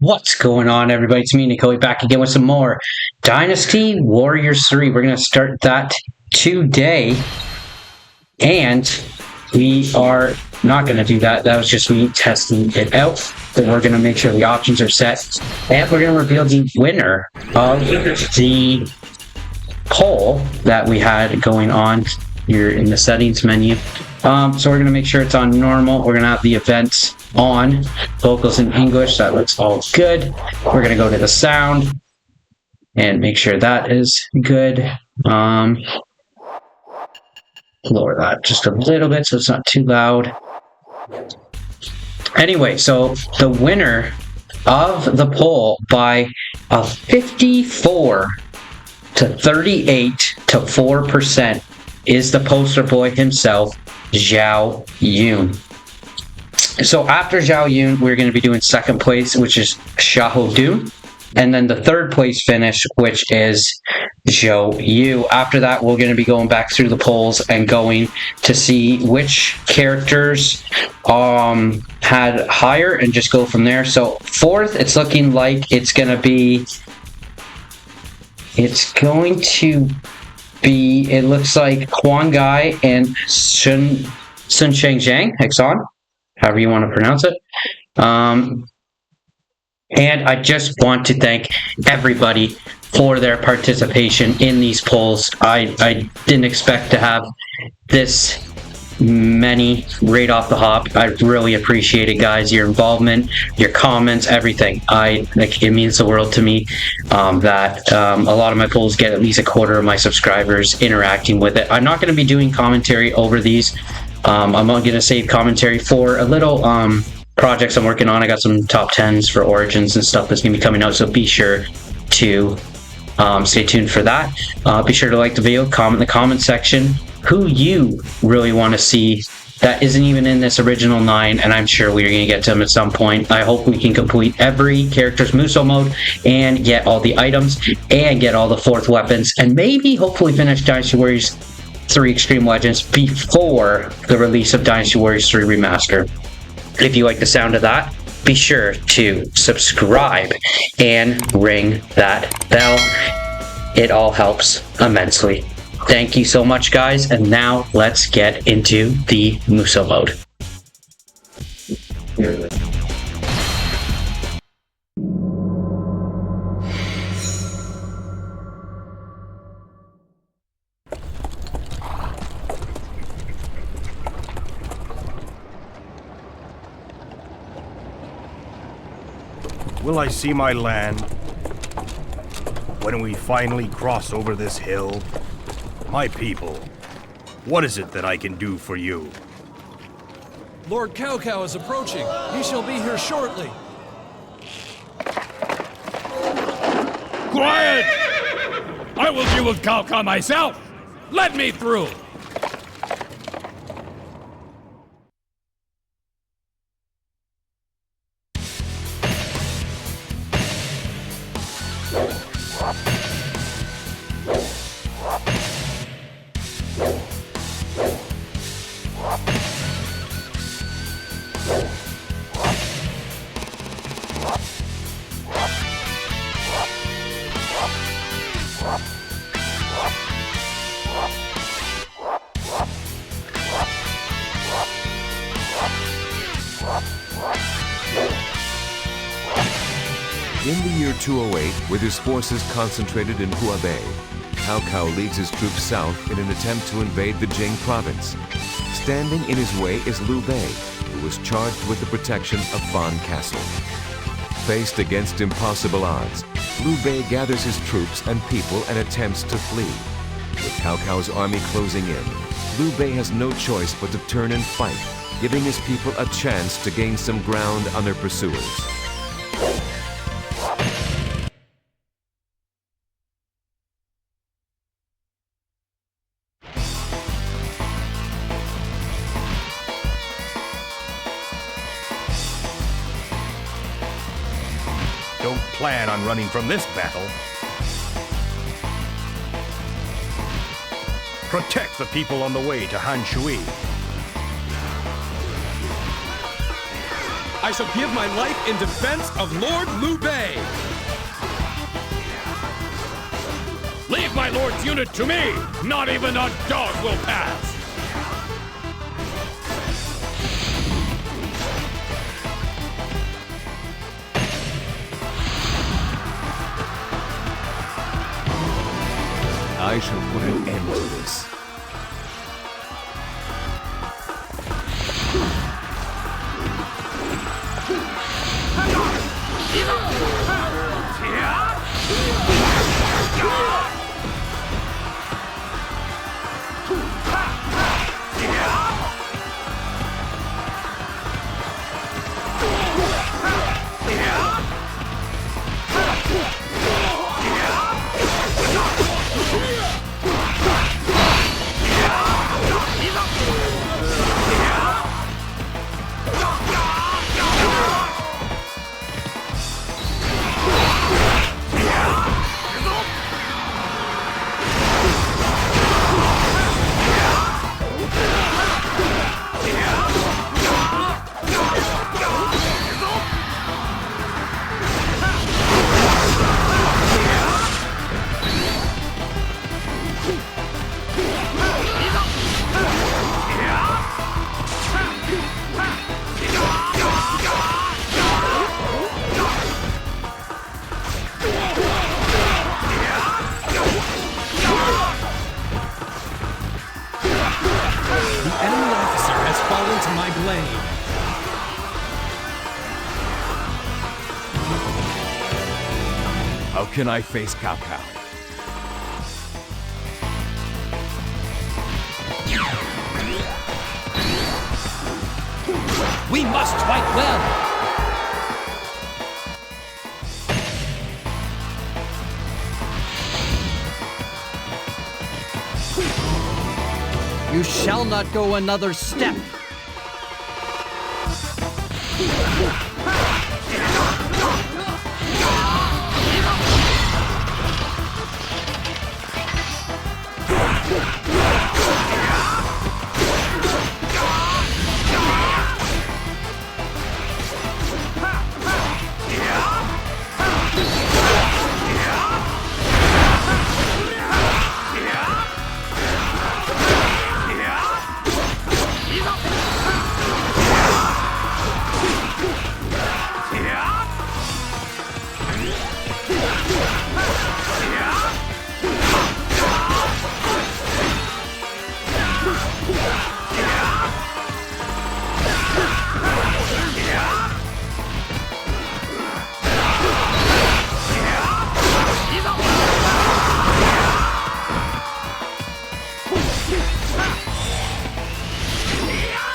What's going on, everybody? It's me, NaKoei, back again with some more Dynasty Warriors 3. We're going to start that today, and we are not going to do that. That was just me testing it out. But we're going to make sure the options are set, and we're going to reveal the winner of the poll that we had going on here in the settings menu. So we're going to make sure it's on normal. We're going to have the events on vocals in English. That looks all good. We're going to go to the sound and make sure that is good. Lower that just a little bit so it's not too loud. Anyway, so the winner of the poll by a 54 to 38 to 4% is the poster boy himself, Zhao Yun. So after Zhao Yun, we're going to be doing second place, which is Shahou, and then the third place finish, which is Zhou Yu. After that, we're going to be going back through the polls and going to see which characters had higher and just go from there. So fourth, it's looking like it's going to be, it looks like Huang Gai and Sun Chang Hexon, however you want to pronounce it. And I just want to thank everybody for their participation in these polls. I didn't expect to have this many right off the hop. I really appreciate it, guys. Your involvement, your comments, everything. It means the world to me that a lot of my polls get at least a quarter of my subscribers interacting with it. I'm not going to be doing commentary over these. I'm going to save commentary for a little projects I'm working on. I got some top 10s for Origins and stuff that's going to be coming out, so be sure to stay tuned for that. Be sure to like the video, comment in the comment section who you really want to see that isn't even in this original 9, and I'm sure we're going to get to them at some point. I hope we can complete every character's Muso mode and get all the items and get all the 4th weapons, and maybe hopefully finish Dynasty Warriors 3 Extreme Legends before the release of Dynasty Warriors 3 Remaster. If you like the sound of that, be sure to subscribe and ring that bell. It all helps immensely. Thank you so much, guys, and now let's get into the Muso mode. Will I see my land when we finally cross over this hill? My people, what is it that I can do for you? Lord Cao is approaching. He shall be here shortly. Quiet! I will deal with Cao myself! Let me through! In the year 208, with his forces concentrated in Huabei, Cao leads his troops south in an attempt to invade the Jing province. Standing in his way is Liu Bei, who was charged with the protection of Fan Castle. Faced against impossible odds, Liu Bei gathers his troops and people and attempts to flee. With Cao's army closing in, Liu Bei has no choice but to turn and fight, giving his people a chance to gain some ground on their pursuers. Don't plan on running from this battle. Protect the people on the way to Han Shui. I shall give my life in defense of Lord Liu Bei. Leave my lord's unit to me! Not even a dog will pass! I shall put an end to this. How can I face Cao Cao? We must fight well! You shall not go another step!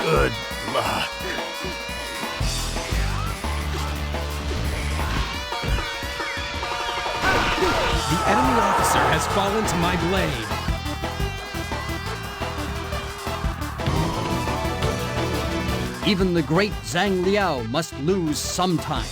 Good luck. The enemy officer has fallen to my blade. Even the great Zhang Liao must lose sometime.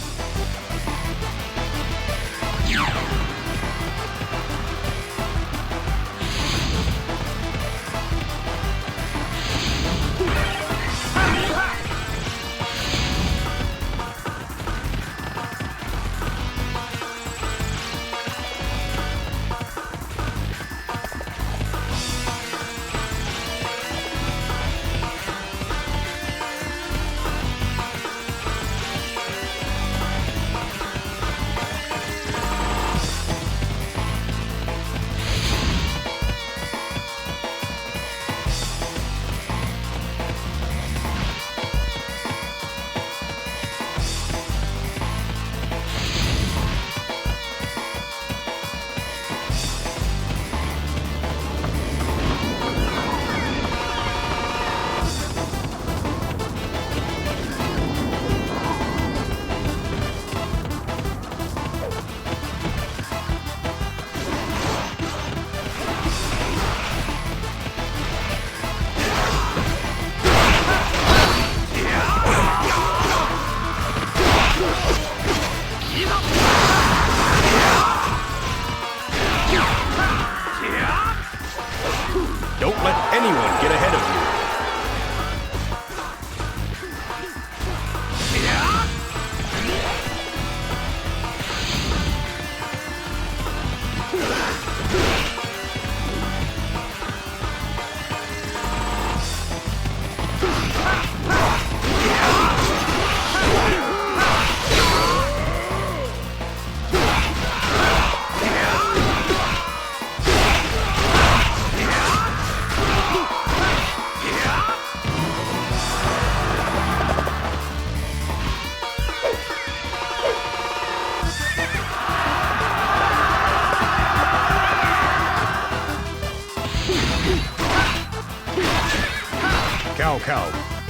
Cao,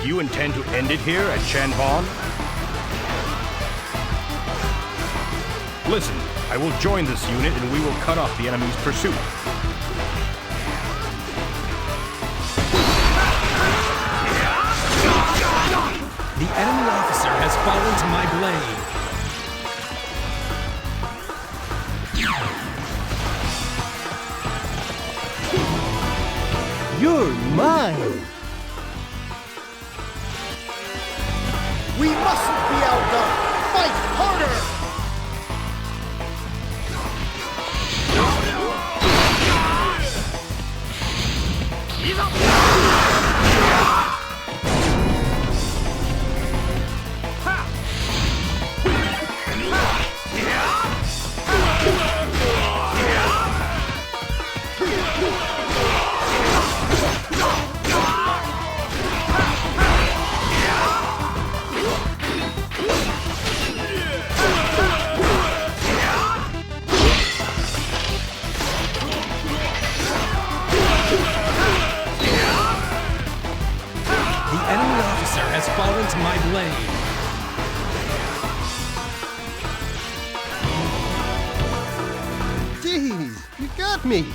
do you intend to end it here at Shanban? Listen, I will join this unit and we will cut off the enemy's pursuit. The enemy officer has fallen to my blade. You're mine! We mustn't be outdone! Fight harder! Fallen to my blade. Jeez, you got me!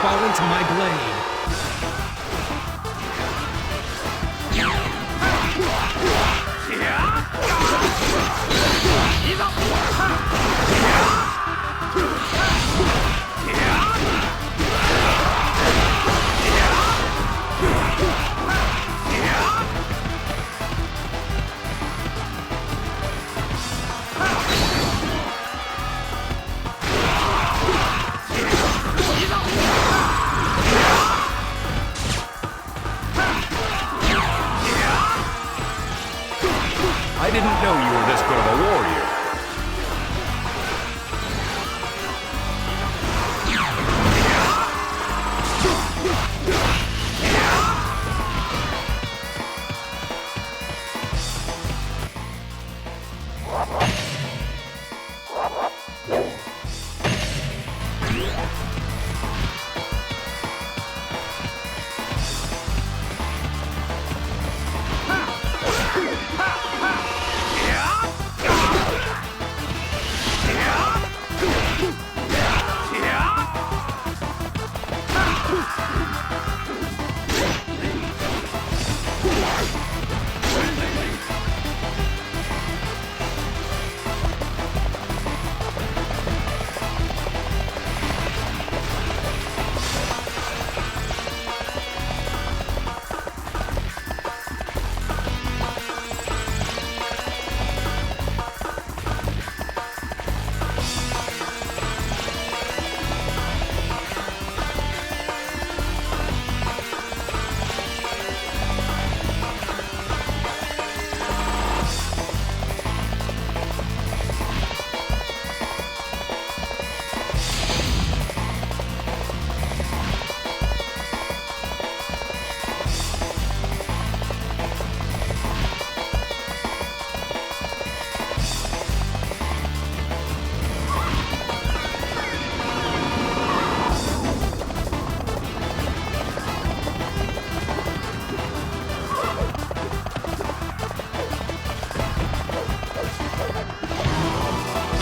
Fallen to my blade. I didn't know you were this good of a warrior.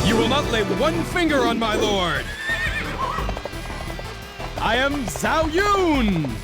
You will not lay one finger on my lord! I am Zhao Yun!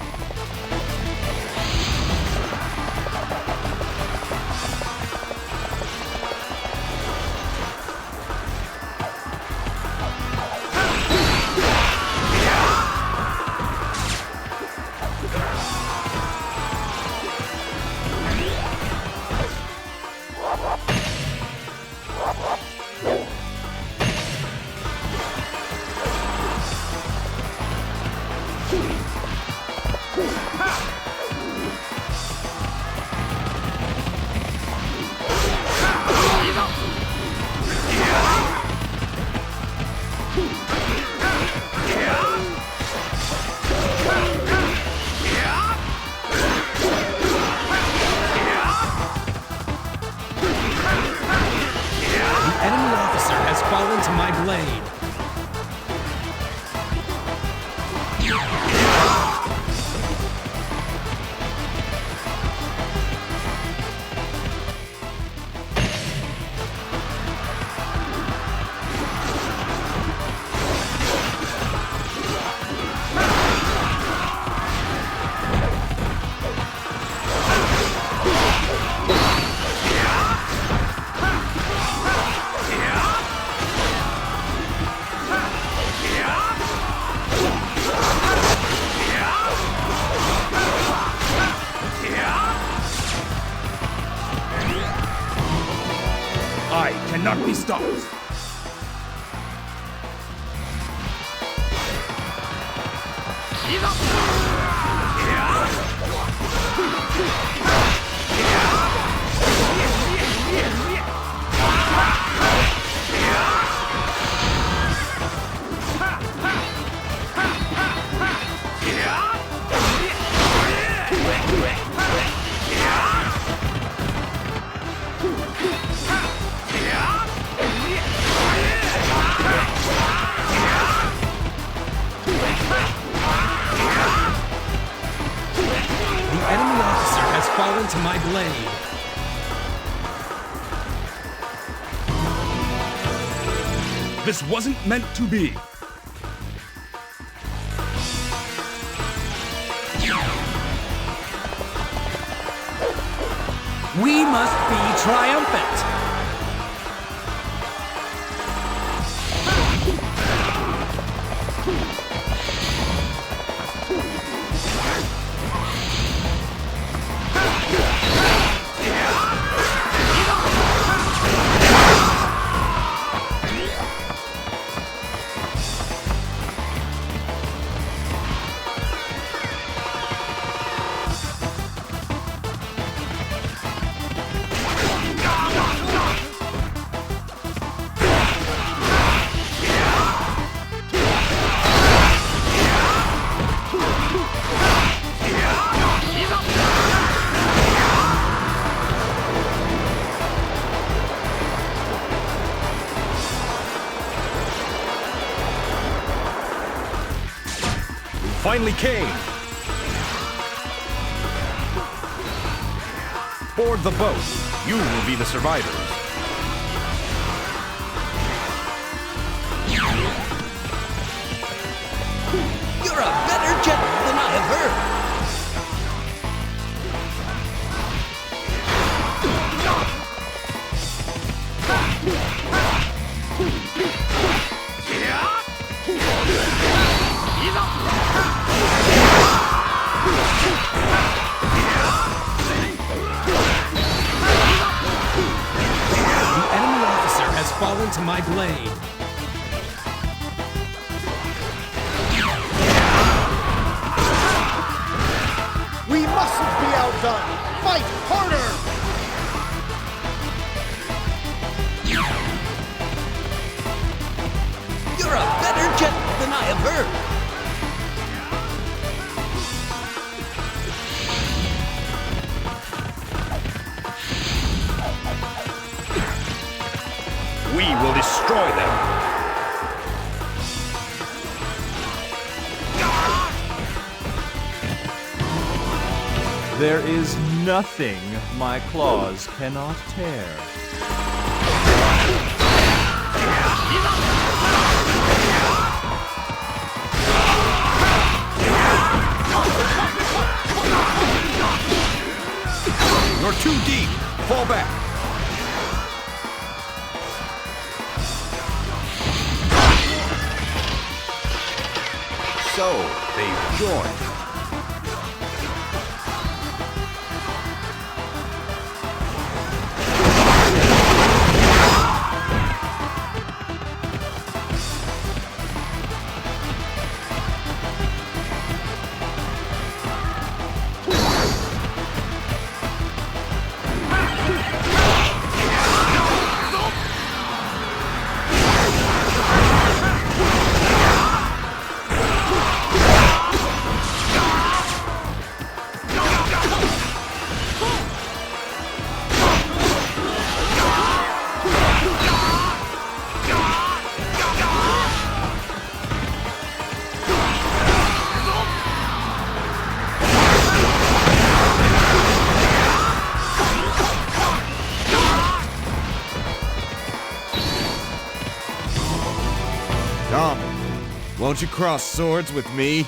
The enemy officer has fallen to my blade. I cannot be stopped. The enemy officer has fallen to my blade. This wasn't meant to be. We must be triumphant. Finally came. Board the boat. You will be the survivors. You're a better general than I have heard. The enemy officer has fallen to my blade. We mustn't be outdone! Fight harder! You're a better general than I have heard. We will destroy them. There is nothing my claws cannot tear. You're too deep. Fall back. So, they've joined. Won't you cross swords with me?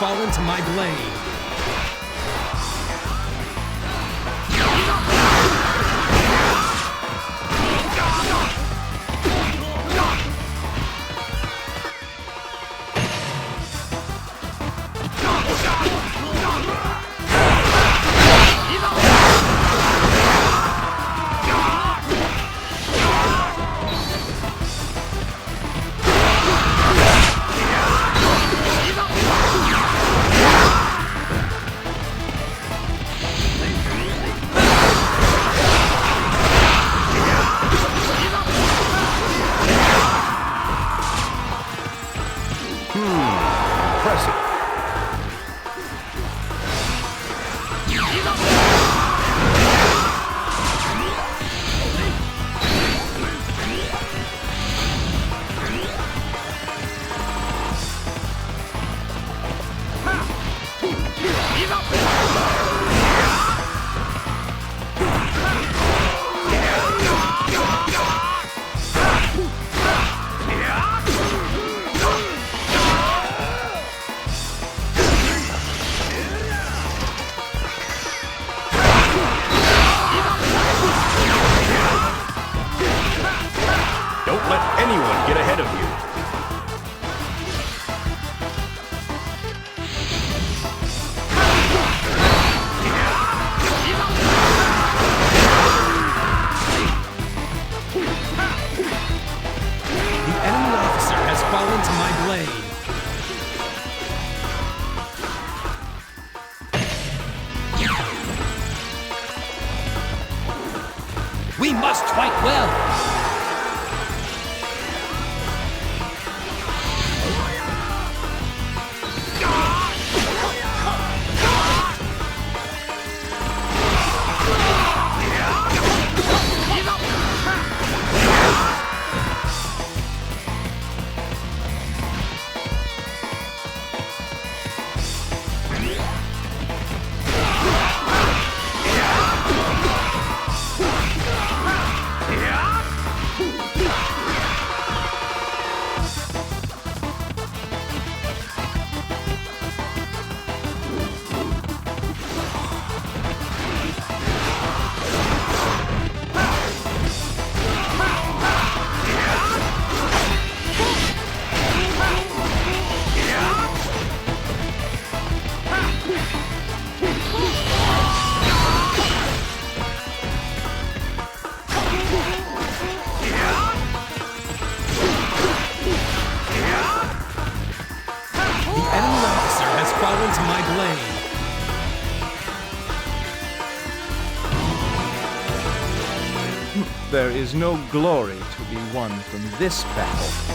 Fall into my blade. We must fight well! To my blade. There is no glory to be won from this battle.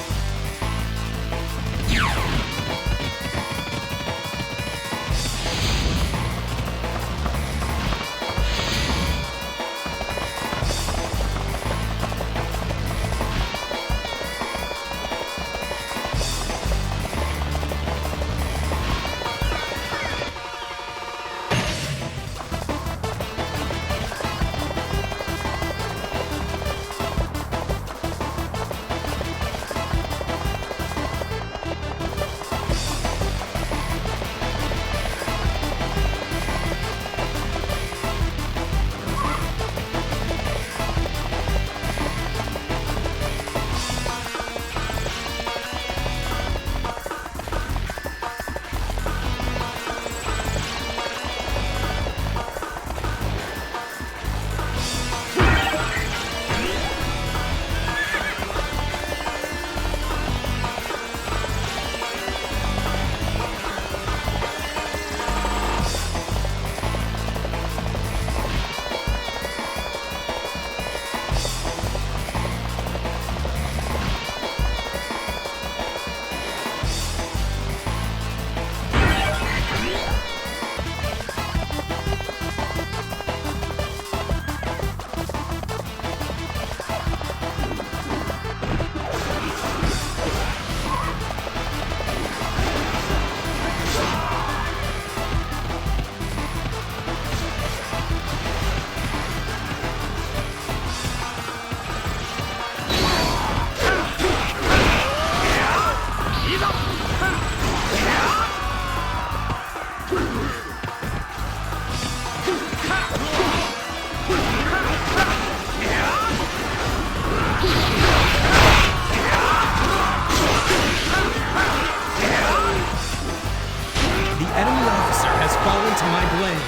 fallen to my blade.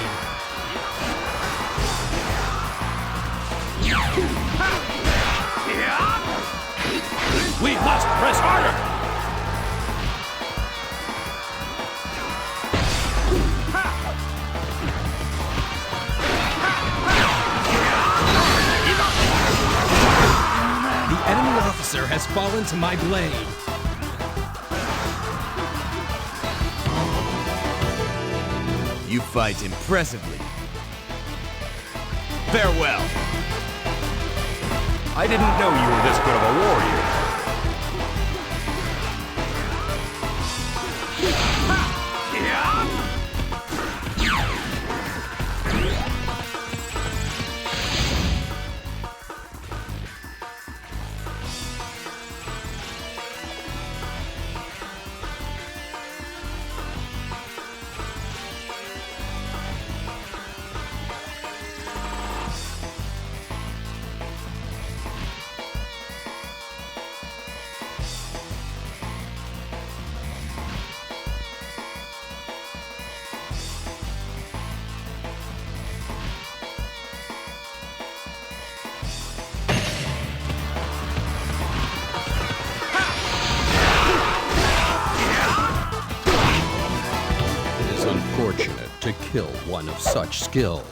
We must press harder! The enemy officer has fallen to my blade. You fight impressively. Farewell. I didn't know you were this good of a warrior. Unfortunate to kill one of such skill.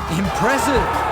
Impressive!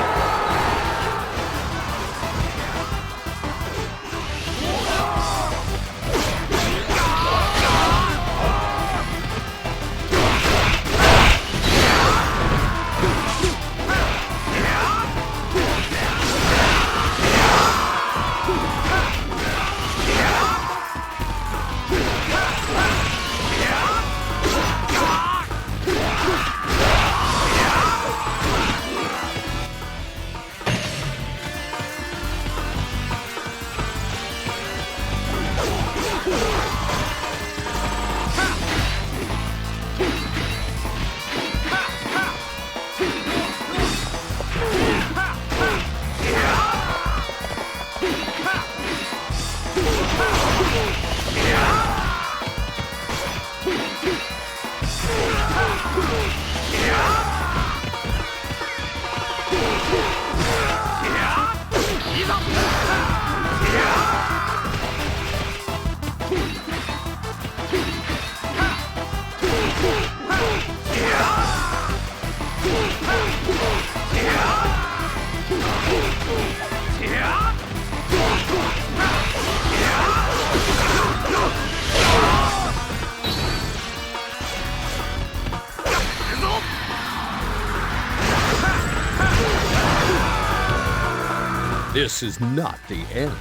This is not the end.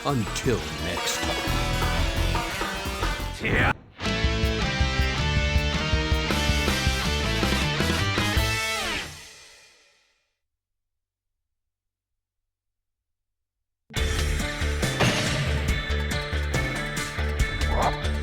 Until next time. What?